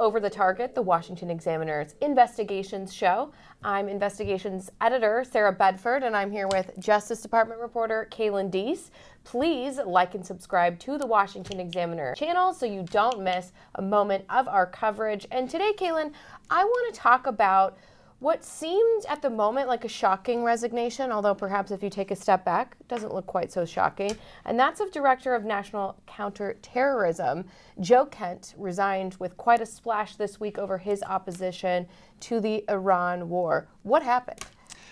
Over the Target, the Washington Examiner's investigations show. I'm investigations editor Sarah Bedford, and I'm here with Justice Department reporter Kaylin Deese. Please like and subscribe to the Washington Examiner channel so you don't miss a moment of our coverage. And today, Kaylin, I want to talk about what seemed at the moment like a shocking resignation, although perhaps if you take a step back, it doesn't look quite so shocking. And that's of Director of National Counterterrorism. Joe Kent resigned with quite a splash this week over his opposition to the Iran war. What happened?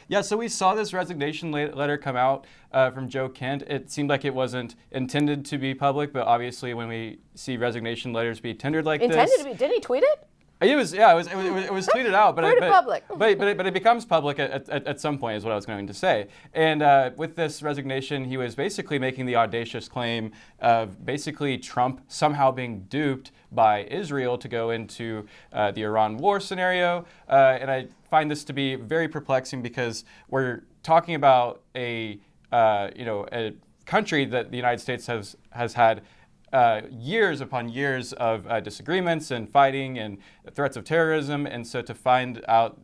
Yeah, so we saw this resignation letter come out from Joe Kent. It seemed like it wasn't intended to be public, but obviously when we see resignation letters be tendered like intended to be, did he tweet it? It was tweeted out, but it becomes public at some point, is what I was going to say. And with this resignation, he was basically making the audacious claim of basically Trump somehow being duped by Israel to go into the Iran war scenario. And I find this to be very perplexing because we're talking about a country that the United States has had years upon years of disagreements and fighting and threats of terrorism. And so to find out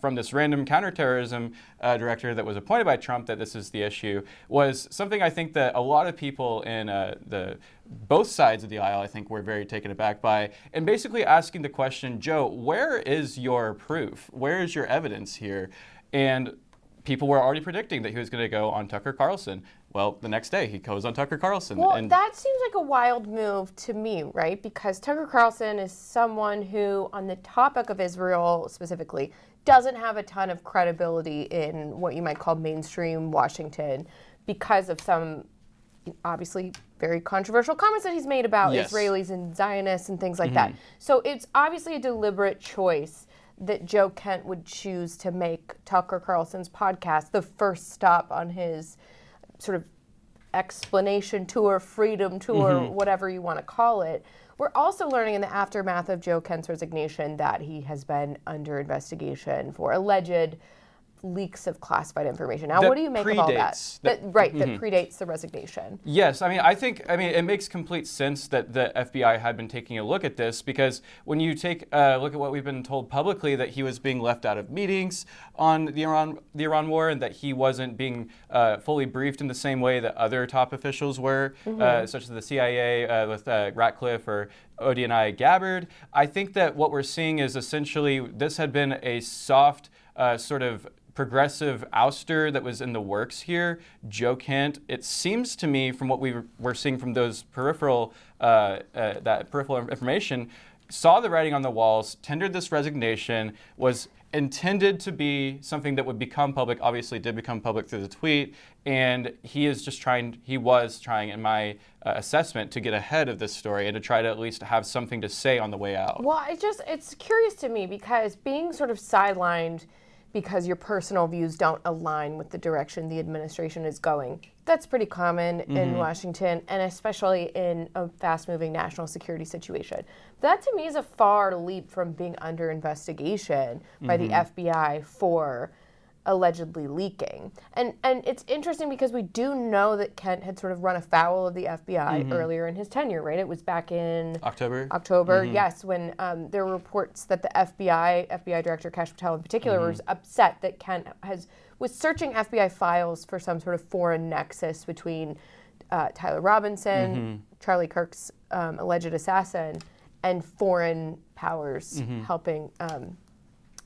from this random counterterrorism director that was appointed by Trump that this is the issue was something I think that a lot of people in both sides of the aisle, I think, were very taken aback by. And basically asking the question, Joe, where is your proof? Where is your evidence here? And people were already predicting that he was going to go on Tucker Carlson. Well, the next day he goes on Tucker Carlson. Well, that seems like a wild move to me, right? Because Tucker Carlson is someone who, on the topic of Israel specifically, doesn't have a ton of credibility in what you might call mainstream Washington because of some obviously very controversial comments that he's made about Israelis and Zionists and things like that. So it's obviously a deliberate choice that Joe Kent would choose to make Tucker Carlson's podcast the first stop on his sort of explanation tour, freedom tour, whatever you want to call it. We're also learning in the aftermath of Joe Kent's resignation that he has been under investigation for alleged leaks of classified information. Now, what do you make of all that? That predates the resignation. Yes, I think it makes complete sense that the FBI had been taking a look at this because when you take a look at what we've been told publicly, that he was being left out of meetings on the Iran war and that he wasn't being fully briefed in the same way that other top officials were, such as the CIA with Ratcliffe or ODNI Gabbard. I think that what we're seeing is essentially this had been a soft sort of progressive ouster that was in the works here. Joe Kent, it seems to me from what we were seeing from those peripheral information, saw the writing on the walls, tendered this resignation, was intended to be something that would become public, obviously did become public through the tweet, and he was trying, in my assessment, to get ahead of this story and to try to at least have something to say on the way out. Well, it's curious to me because being sort of sidelined because your personal views don't align with the direction the administration is going. That's pretty common in Washington, and especially in a fast-moving national security situation. That, to me, is a far leap from being under investigation by the FBI for allegedly leaking. And it's interesting because we do know that Kent had sort of run afoul of the FBI earlier in his tenure, right? It was back in October, yes, when there were reports that the FBI Director Kash Patel in particular, was upset that Kent was searching FBI files for some sort of foreign nexus between Tyler Robinson, Charlie Kirk's alleged assassin, and foreign powers helping,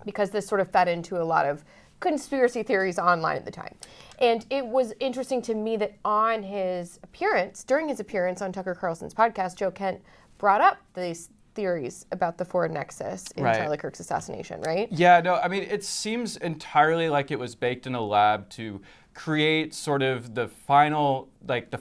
because this sort of fed into a lot of conspiracy theories online at the time. And it was interesting to me that during his appearance on Tucker Carlson's podcast, Joe Kent brought up these theories about the foreign nexus in Charlie Kirk's assassination, right? Yeah, no, it seems entirely like it was baked in a lab to create sort of the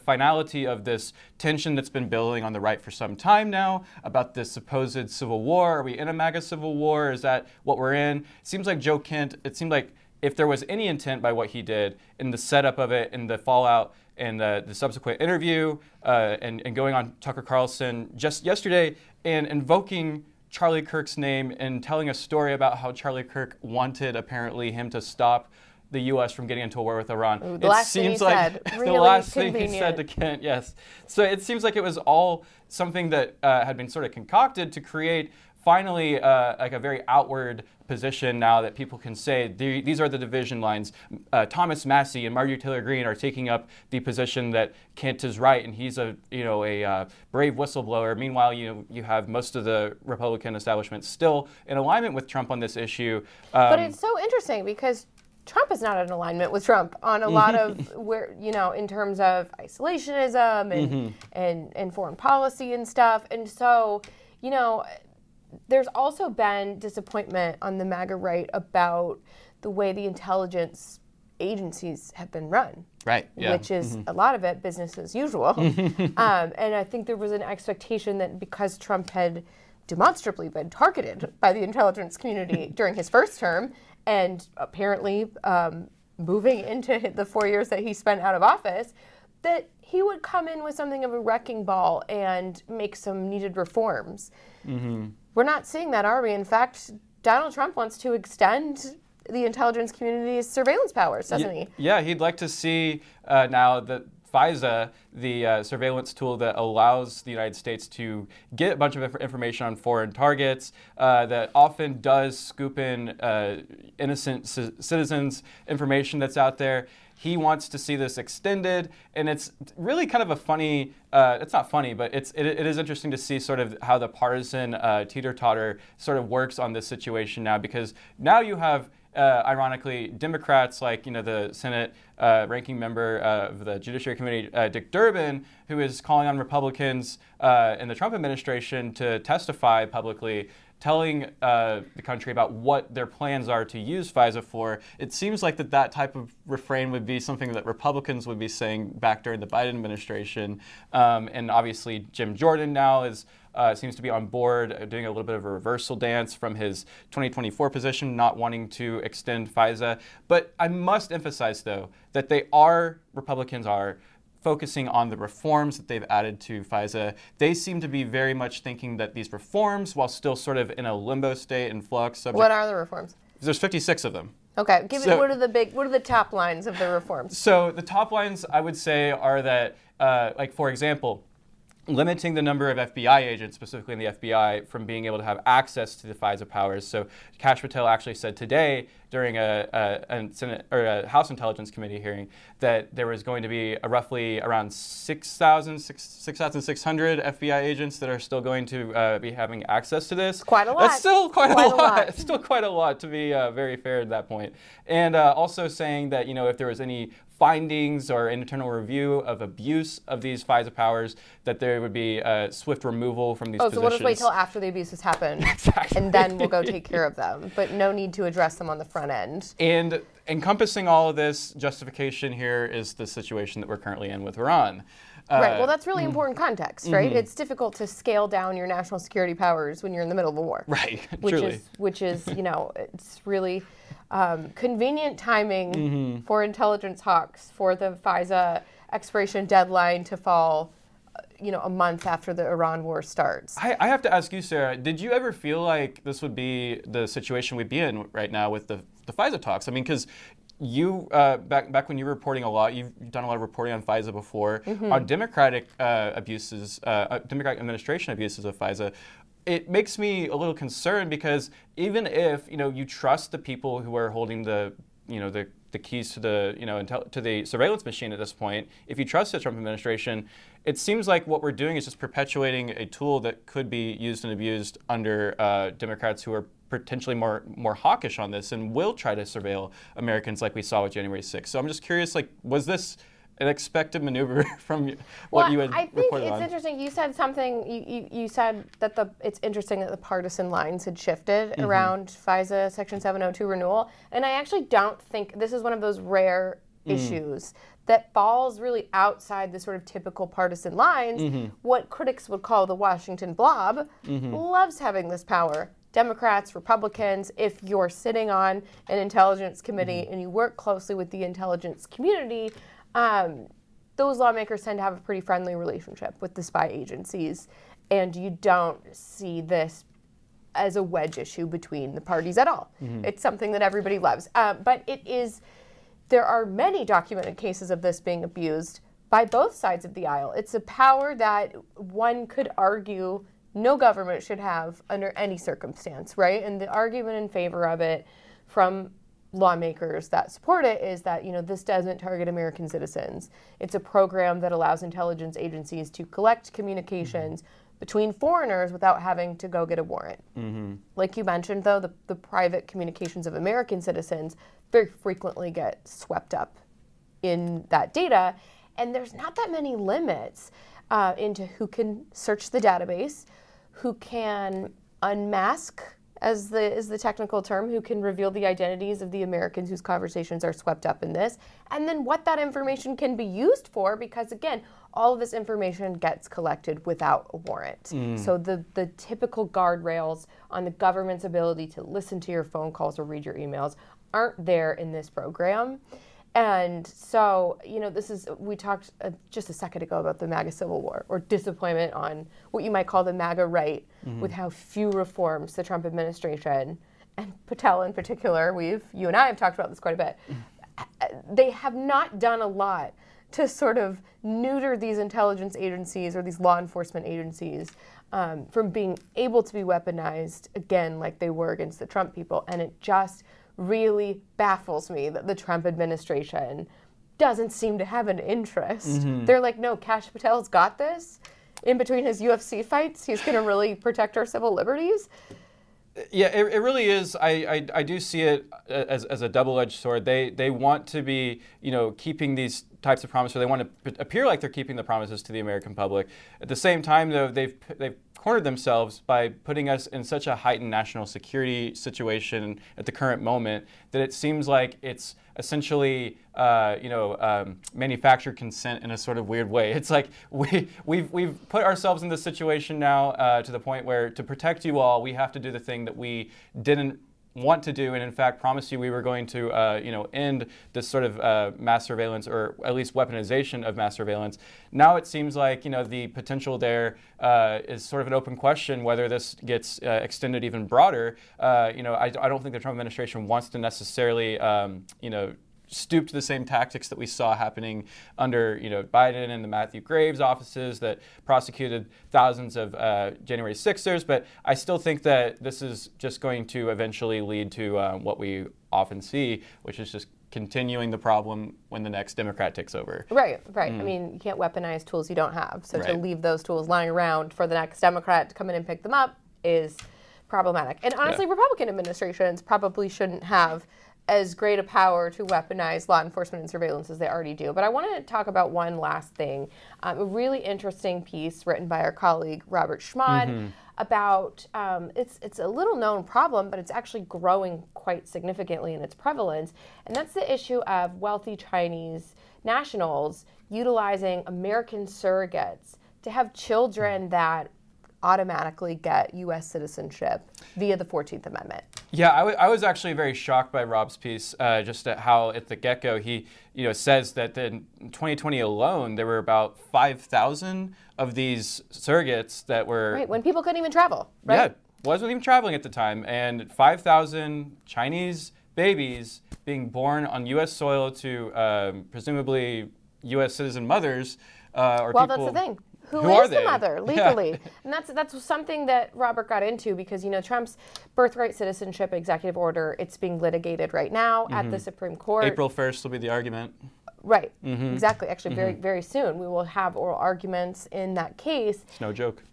finality of this tension that's been building on the right for some time now about this supposed civil war. Are we in a MAGA civil war? Is that what we're in? It seems like Joe Kent, it seemed like if there was any intent by what he did in the setup of it, in the fallout, and the subsequent interview, and going on Tucker Carlson just yesterday and invoking Charlie Kirk's name and telling a story about how Charlie Kirk wanted apparently him to stop the U.S. from getting into a war with Iran. Ooh, the last thing he said, really the last convenient. thing he said to Kent, yes. So it seems like it was all something that had been sort of concocted to create finally like a very outward position now that people can say these are the division lines. Thomas Massey and Marjorie Taylor Greene are taking up the position that Kent is right and he's a brave whistleblower. Meanwhile, you have most of the Republican establishment still in alignment with Trump on this issue. But it's so interesting because Trump is not in alignment with Trump on a lot of in terms of isolationism and foreign policy and stuff. And so, there's also been disappointment on the MAGA right about the way the intelligence agencies have been run. Right. Yeah. Which is a lot of it business as usual. And I think there was an expectation that because Trump had demonstrably been targeted by the intelligence community during his first term, and apparently moving into the 4 years that he spent out of office, that he would come in with something of a wrecking ball and make some needed reforms. We're not seeing that, are we? In fact, Donald Trump wants to extend the intelligence community's surveillance powers, doesn't he? Yeah, he'd like to see now that FISA, the surveillance tool that allows the United States to get a bunch of information on foreign targets, that often does scoop in innocent citizens' information that's out there. He wants to see this extended, and it's really kind of a funny, it's not funny, but it is interesting to see sort of how the partisan teeter-totter sort of works on this situation now, because now you have ironically, Democrats like the Senate ranking member of the Judiciary Committee, Dick Durbin, who is calling on Republicans in the Trump administration to testify publicly, telling the country about what their plans are to use FISA for. It seems like that type of refrain would be something that Republicans would be saying back during the Biden administration. And obviously, Jim Jordan now seems to be on board, doing a little bit of a reversal dance from his 2024 position, not wanting to extend FISA. But I must emphasize, though, that Republicans are focusing on the reforms that they've added to FISA. They seem to be very much thinking that these reforms, while still sort of in a limbo state in flux. What are the reforms? There's 56 of them. Okay, what are the top lines of the reforms? So the top lines, I would say, are that, for example, limiting the number of FBI agents, specifically in the FBI, from being able to have access to the FISA powers. So Kash Patel actually said today during a Senate or a House Intelligence Committee hearing that there was going to be roughly around 6,600 FBI agents that are still going to be having access to this. Quite a lot. That's still quite a lot. It's still quite a lot, to be very fair at that point. And also saying that if there was any findings or internal review of abuse of these FISA powers, that there would be swift removal from these positions. So we'll just wait till after the abuses happen, exactly. And then we'll go take care of them. But no need to address them on the front end. And encompassing all of this, justification here is the situation that we're currently in with Iran. Right. Well, that's really important context, right? It's difficult to scale down your national security powers when you're in the middle of a war. Right. Which is it's really convenient timing for intelligence hawks for the FISA expiration deadline to fall, a month after the Iran war starts. I have to ask you, Sarah, did you ever feel like this would be the situation we'd be in right now with the FISA talks? I mean, because you, back when you were reporting a lot, you've done a lot of reporting on FISA before, on Democratic abuses, Democratic administration abuses of FISA. It makes me a little concerned because even if you trust the people who are holding the keys to the to the surveillance machine at this point, if you trust the Trump administration, it seems like what we're doing is just perpetuating a tool that could be used and abused under Democrats who are potentially more hawkish on this and will try to surveil Americans like we saw with January 6th. So I'm just curious, was this an expected maneuver from what you had reported on? I think it's interesting. You said something. You said that it's interesting that the partisan lines had shifted around FISA Section 702 renewal, and I actually don't think this is one of those rare issues that falls really outside the sort of typical partisan lines. What critics would call the Washington blob loves having this power. Democrats, Republicans, if you're sitting on an intelligence committee and you work closely with the intelligence community, those lawmakers tend to have a pretty friendly relationship with the spy agencies, and you don't see this as a wedge issue between the parties at all. It's something that everybody loves. But there are many documented cases of this being abused by both sides of the aisle. It's a power that one could argue no government should have under any circumstance, right? And the argument in favor of it from lawmakers that support it is that, this doesn't target American citizens. It's a program that allows intelligence agencies to collect communications between foreigners without having to go get a warrant. Like you mentioned, though, the private communications of American citizens very frequently get swept up in that data, and there's not that many limits into who can search the database, who can unmask, as the technical term, who can reveal the identities of the Americans whose conversations are swept up in this, and then what that information can be used for, because again, all of this information gets collected without a warrant. So the typical guardrails on the government's ability to listen to your phone calls or read your emails aren't there in this program. And so, we talked just a second ago about the MAGA Civil War, or disappointment on what you might call the MAGA right, with how few reforms the Trump administration, and Patel in particular, you and I have talked about this quite a bit, they have not done a lot to sort of neuter these intelligence agencies or these law enforcement agencies from being able to be weaponized, again, like they were against the Trump people. And it just really baffles me that the Trump administration doesn't seem to have an interest. They're like, no, Kash Patel's got this. In between his UFC fights, he's going to really protect our civil liberties. Yeah, it really is. I do see it as a double-edged sword. They want to be, keeping these types of promises. They want to appear like they're keeping the promises to the American public. At the same time, though, they've cornered themselves by putting us in such a heightened national security situation at the current moment that it seems like it's essentially, manufactured consent in a sort of weird way. It's like we've put ourselves in this situation now to the point where to protect you all, we have to do the thing that we didn't want to do, and in fact promised you we were going to, end this sort of mass surveillance, or at least weaponization of mass surveillance. Now it seems like, the potential there is sort of an open question whether this gets extended even broader. I don't think the Trump administration wants to necessarily, stoop to the same tactics that we saw happening under, Biden and the Matthew Graves offices that prosecuted thousands of January 6ers. But I still think that this is just going to eventually lead to what we often see, which is just continuing the problem when the next Democrat takes over. Right. I mean, you can't weaponize tools you don't have. So to leave those tools lying around for the next Democrat to come in and pick them up is problematic. And honestly, Republican administrations probably shouldn't have as great a power to weaponize law enforcement and surveillance as they already do. But I want to talk about one last thing. A really interesting piece written by our colleague Robert Schmad about, it's a little known problem, but it's actually growing quite significantly in its prevalence. And that's the issue of wealthy Chinese nationals utilizing American surrogates to have children that automatically get U.S. citizenship via the 14th Amendment. Yeah, I was actually very shocked by Rob's piece, just at how at the get-go he says that in 2020 alone there were about 5,000 of these surrogates that were... Right, when people couldn't even travel, right? Yeah, wasn't even traveling at the time, and 5,000 Chinese babies being born on U.S. soil to presumably U.S. citizen mothers or well, people... That's the thing. Who are is the they? mother legally? Yeah. And that's something that Robert got into because, Trump's birthright citizenship executive order, it's being litigated right now at the Supreme Court. April 1st will be the argument. Right, exactly. Actually, very, very soon we will have oral arguments in that case. It's no joke.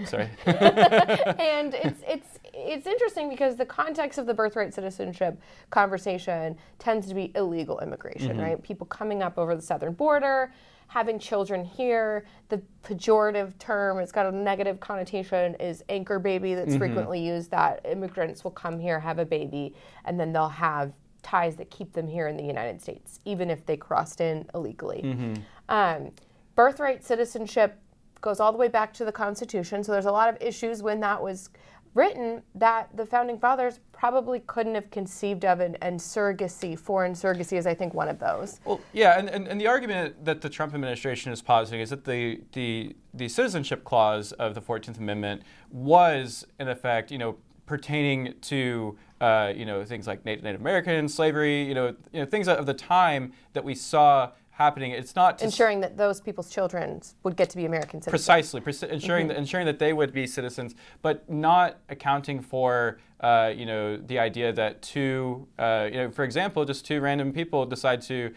Sorry. And it's interesting because the context of the birthright citizenship conversation tends to be illegal immigration, right? People coming up over the southern border, having children here. The pejorative term, it's got a negative connotation, is anchor baby that's frequently used, that immigrants will come here, have a baby, and then they'll have ties that keep them here in the United States, even if they crossed in illegally. Birthright citizenship goes all the way back to the Constitution, so there's a lot of issues when that was written that the Founding Fathers probably couldn't have conceived of, and surrogacy, foreign surrogacy is, I think, one of those. Well, yeah, and the argument that the Trump administration is positing is that the citizenship clause of the 14th Amendment was, in effect, pertaining to things like Native American slavery, things of the time that we saw happening. It's not ensuring that those people's children would get to be American citizens. Precisely, ensuring that they would be citizens, but not accounting for the idea that for example, just two random people decide to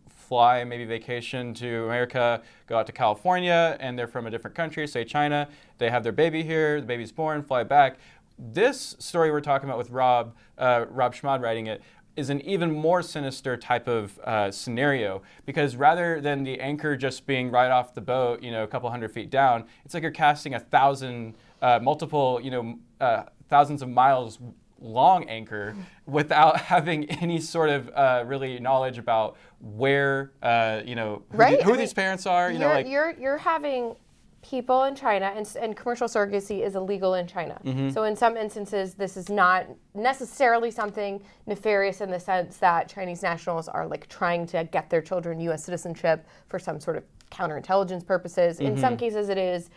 fly, maybe vacation to America, go out to California, and they're from a different country, say China. They have their baby here, the baby's born, fly back. This story we're talking about with Rob Schmad writing it is an even more sinister type of scenario, because rather than the anchor just being right off the boat, a couple hundred feet down, it's like you're casting thousands of miles long anchor without having any sort of really knowledge about where who these parents are. You're having people in China, and commercial surrogacy is illegal in China. Mm-hmm. So in some instances, this is not necessarily something nefarious in the sense that Chinese nationals are like trying to get their children U.S. citizenship for some sort of counterintelligence purposes. In some cases, it is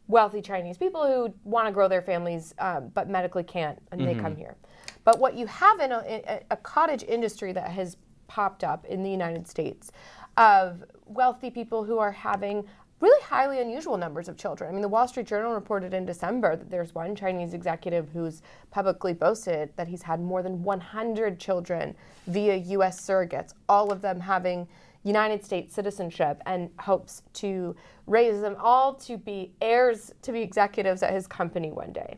wealthy Chinese people who want to grow their families but medically can't, and they come here. But what you have in a cottage industry that has popped up in the United States of wealthy people who are having really highly unusual numbers of children. I mean, the Wall Street Journal reported in December that there's one Chinese executive who's publicly boasted that he's had more than 100 children via U.S. surrogates, all of them having United States citizenship, and hopes to raise them all to be heirs to be executives at his company one day.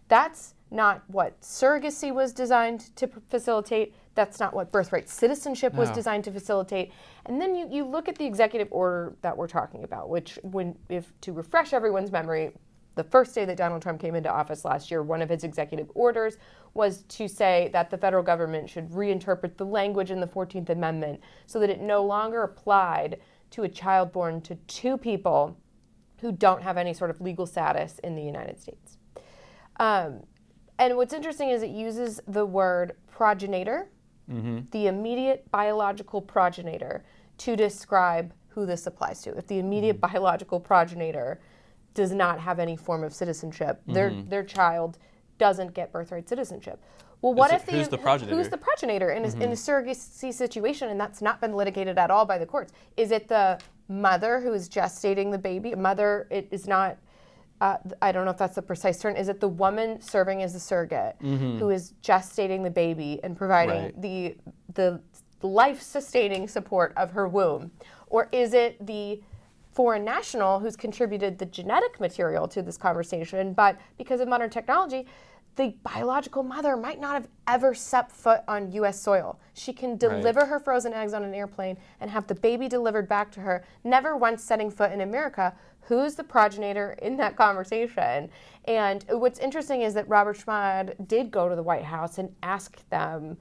That's not what surrogacy was designed to facilitate. That's not what birthright citizenship was designed to facilitate. And then you look at the executive order that we're talking about, which, to refresh everyone's memory, the first day that Donald Trump came into office last year, one of his executive orders was to say that the federal government should reinterpret the language in the 14th Amendment so that it no longer applied to a child born to two people who don't have any sort of legal status in the United States. And what's interesting is it uses the word progenitor, the immediate biological progenitor, to describe who this applies to. If the immediate biological progenitor does not have any form of citizenship, their child doesn't get birthright citizenship. Well, who's the progenitor? Who's the progenitor in a surrogacy situation, and that's not been litigated at all by the courts? Is it the mother who is gestating the baby? Mother, it is not. I don't know if that's the precise term. Is it the woman serving as a surrogate who is gestating the baby and providing the life-sustaining support of her womb? Or is it the foreign national who's contributed the genetic material to this conversation, but because of modern technology, the biological mother might not have ever set foot on U.S. soil. She can deliver her frozen eggs on an airplane and have the baby delivered back to her, never once setting foot in America. Who's the progenitor in that conversation? And what's interesting is that Robert Schmad did go to the White House and ask them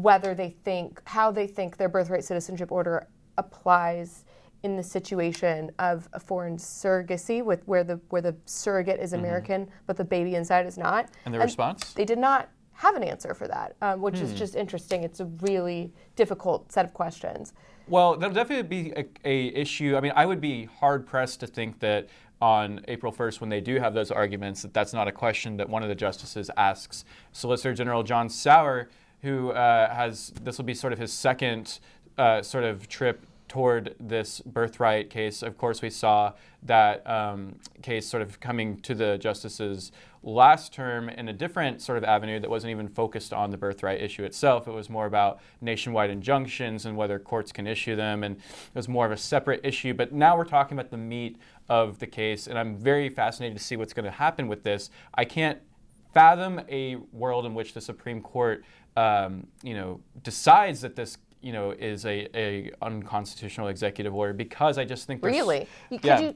how they think their birthright citizenship order applies in the situation of a foreign surrogacy where the surrogate is American but the baby inside is not. And the response? They did not have an answer for that, which is just interesting. It's a really difficult set of questions. Well, that'll definitely be a issue. I mean, I would be hard-pressed to think that on April 1st, when they do have those arguments, that's not a question that one of the justices asks Solicitor General John Sauer, who this will be sort of his second sort of trip toward this birthright case. Of course, we saw that case sort of coming to the justices last term in a different sort of avenue that wasn't even focused on the birthright issue itself. It was more about nationwide injunctions and whether courts can issue them, and it was more of a separate issue. But now we're talking about the meat of the case, and I'm very fascinated to see what's going to happen with this. I can't fathom a world in which the Supreme Court, decides that this is a unconstitutional executive order, because I just think really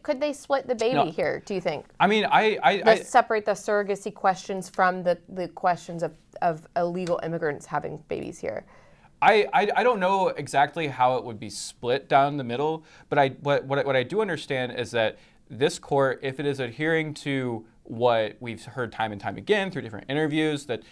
could they split the baby here? Do you think? I mean, I separate the surrogacy questions from the questions of illegal immigrants having babies here. I don't know exactly how it would be split down the middle, but what I do understand is that this court, if it is adhering to what we've heard time and time again through different interviews, that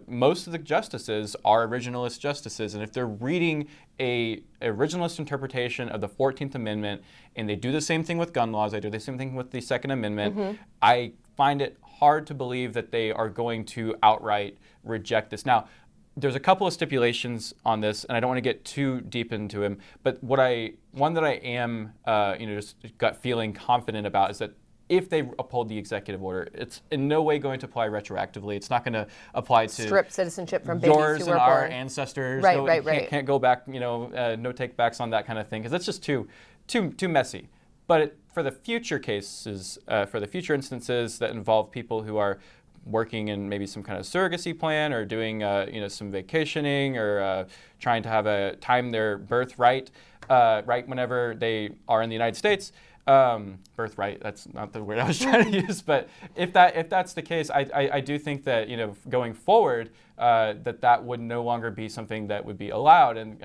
most of the justices are originalist justices, and if they're reading a originalist interpretation of the 14th Amendment, and they do the same thing with gun laws, they do the same thing with the Second Amendment, I find it hard to believe that they are going to outright reject this. Now, there's a couple of stipulations on this, and I don't want to get too deep into them. But one that I am, just gut feeling confident about is that if they uphold the executive order, it's in no way going to apply retroactively. It's not going to apply to strip citizenship from babies yours who were and our born. ancestors. Right. Can't go back. No take backs on that kind of thing, because that's just too messy. But for the future cases, for the future instances that involve people who are working in maybe some kind of surrogacy plan, or doing some vacationing, or trying to have time their birthright right whenever they are in the United States. Birthright, that's not the word I was trying to use, but if that's the case, I do think that going forward that would no longer be something that would be allowed, and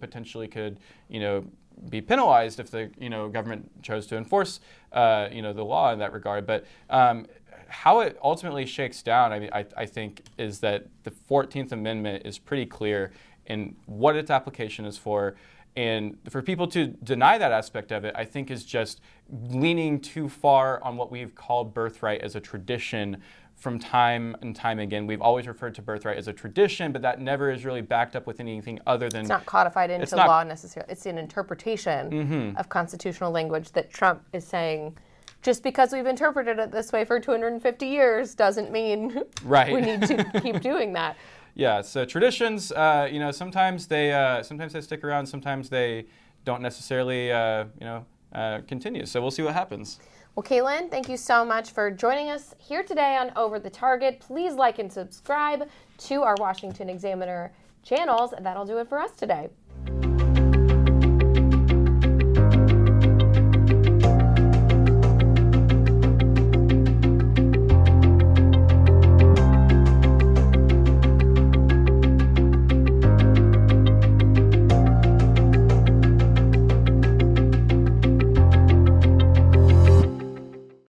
potentially could be penalized if the government chose to enforce the law in that regard. But how it ultimately shakes down, I think, is that the 14th Amendment is pretty clear in what its application is for. And for people to deny that aspect of it, I think, is just leaning too far on what we've called birthright as a tradition from time and time again. We've always referred to birthright as a tradition, but that never is really backed up with anything other than... It's not codified into law necessarily. It's an interpretation of constitutional language that Trump is saying, just because we've interpreted it this way for 250 years doesn't mean we need to keep doing that. Yeah, so traditions, sometimes they stick around, sometimes they don't necessarily, continue. So we'll see what happens. Well, Caitlin, thank you so much for joining us here today on Over the Target. Please like and subscribe to our Washington Examiner channels, and that'll do it for us today.